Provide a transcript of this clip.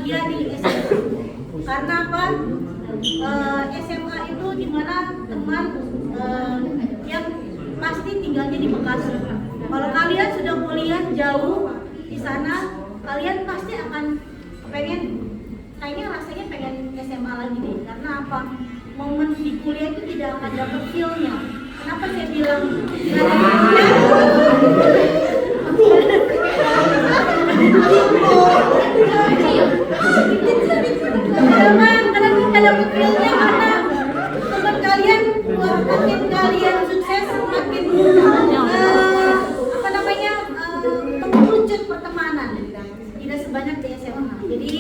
bahagia di SMA. Karena apa? SMA itu dimana teman yang pasti tinggalnya di Bekasi. Kalau kalian sudah kuliah jauh di sana, kalian pasti akan pengen, kayaknya rasanya pengen SMA lagi deh. Karena apa? Momen di kuliah itu tidak akan dapat feel-nya. Kenapa saya bilang karena kita dapat feel-nya karena teman kalian, makin kalian sukses, makin apa namanya mengerucut pertemanan, tidak sebanyak di SMA. Jadi